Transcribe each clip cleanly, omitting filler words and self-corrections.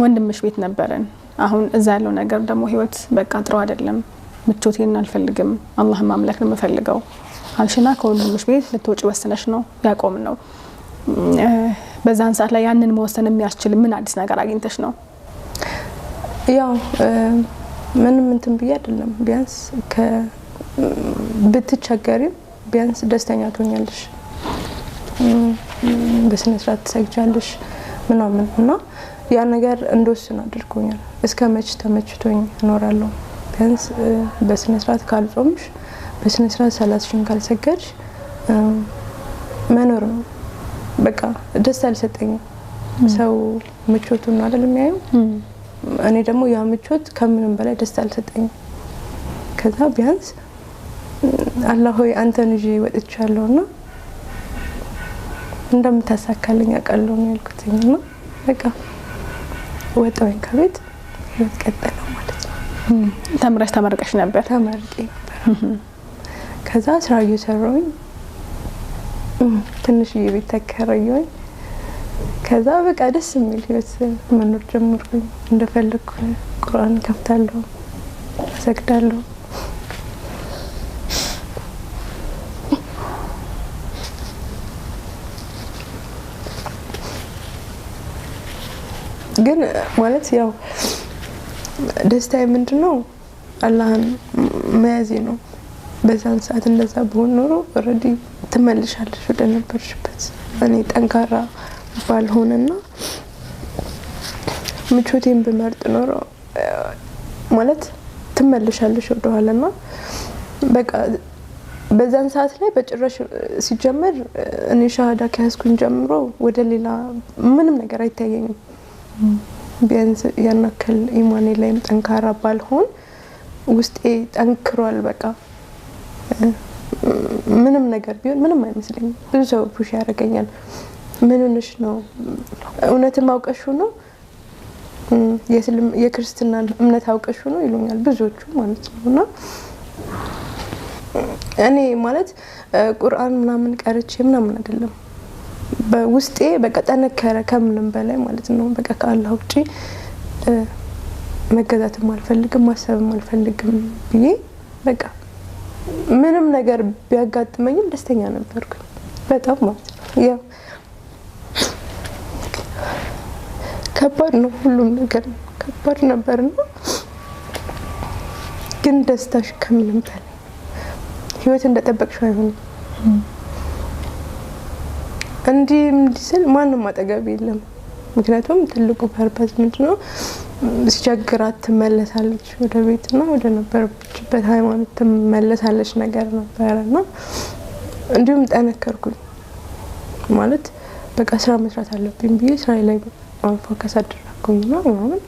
ወንድምሽ ቤት ነበረን አሁን እዛ ያለው ነገር ደግሞ ህይወት በቃ ጥሩ አይደለም ምቾቴን አልፈልግም አላህን ማምለክ ነው የምፈልገው አልሽና ከወንድምሽ ቤት ልትወጪ ወስነሽ ነው ያቆም ነው በዛን ሰዓት ላይ ያንን መወሰን የሚያስችል ምን አዲስ ነገር አግኝተሽ ነው ያው ምንም እንትን ብዬ አይደለም ቢያንስ ብትቸገሪ ቢያንስ ደስተኛ ትሆኛለሽ በስነ ስርዓት ትሰግጃለሽ ምናምን እና ያ ነገር እንደወስን አድርጎኛል እስከመች ተመችቶኝ እኖራለሁ ቢያንስ በስነ ስርዓት ካልጾምሽ በስነ ስርዓት ሰላትሽን ካልሰገድሽ መኖር ነው በቃ ደስ አልሰጠኝም ሰው ምቾቱን አይደል የሚያየው እኔ ደግሞ ያ ምቾት ከምንም በላይ ደስ አልሰጠኝም ከዛ ቢያንስ አላህ ሆይ አንተን ይዤ ወጥቻለሁና እንደምታሳካልኝ አውቃለሁ ነው ያልኩትኝና በቃ ወጣሁኝ ከቤት ህይወት ቀጠለ ማለት ነው ተመረቀሽ ነበር ተመርቄ ነበር ከዛ ስራ እየሰራሁኝ ትንሽ የቤት ተከራየሁኝ ከዛ በቃ ደስ የሚል ህይወት መኖር ጀመርኩኝ እንደፈለኩ ቁርአን ከፍታለሁ ሰግዳለሁ ግን ማለት ያው ደስታዬ ምንድነው አላህን መያዜ ነው በዛን ሰዓት እንደዛ በሆነ ኖሮ ኦሬዲ ትመልሻለሽ ወደ ነበርሽበት እኔ ጠንካራ ባልሆነና ምቾቴን በመርጥ ኖሮ ማለት ትመልሻለሽ ወደ ኋላና በቃ በዛን ሰዓት ላይ በጭራሽ ሲጀመር እኔ ሻሃዳ ከያዝኩኝ ጀምሮ ወደ ሌላ ምንም ነገር አይታየኝም ቢያንስ ያናከል ኢማኔ ላይም ጠንካራ ባልሆን ውስጤ ጠንክሯል በቃ ምንም ነገር ቢሆን ምንም አይመስለኝም ብዙ ሰው ፑሽ ያደርገኛል ምን ሆነሽ ነው እውነትም አውቀሽው ነው የክርስትና እምነት አውቀሽው ነው ይሉኛል ብዙዎቹ ማለት ነውና እኔ ማለት ቁርአን ምናምን ቀርቼ ምናምን አይደለም በውስጤ በቃ ጠነከረ ከምንም በላይ ማለት ነው በቃ ከአላህ ውጪ መገዛትም አልፈልግም ማሰብም አልፈልግም ብዬ በቃ ምንም ነገር ቢያጋጥመኝም ደስተኛ ነበርኩ በጣም ማለት ነው ያው ከባድ ነው ሁሉም ነገር ከባድ ነበርና ግን ደስታሽ ከምንም በላይ ህይወት እንደጠበቅሽው አይሆንም እንዲስል ማንንም አጠገብ የለም ምክንያቱም ትልቁ ፐርፐዝ ምንድነው ሲቸግራት ትመለሳለች ወደ ቤትና ወደ ነበረችበት ሃይማኖት ትመለሳለች ነገር ነበርና እንዲሁም ጠነከርኩኝ ማለት በቃ ስራ መስራት አለብኝ ብዬ ስራዬ ላይ ፎከስ አደረኩኝና ማለት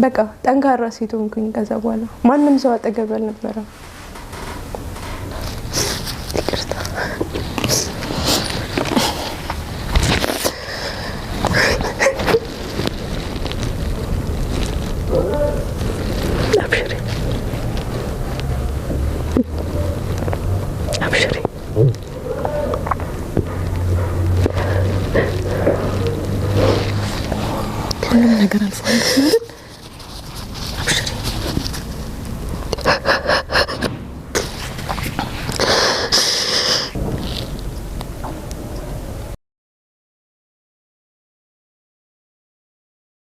በቃ ጠንካራ ሴት ሆንኩኝ ከዛ በኋላ ማንንም ሰው አጠገብ አልነበረም ይቅርታ ሁሉም ነገር አልፏል ማለት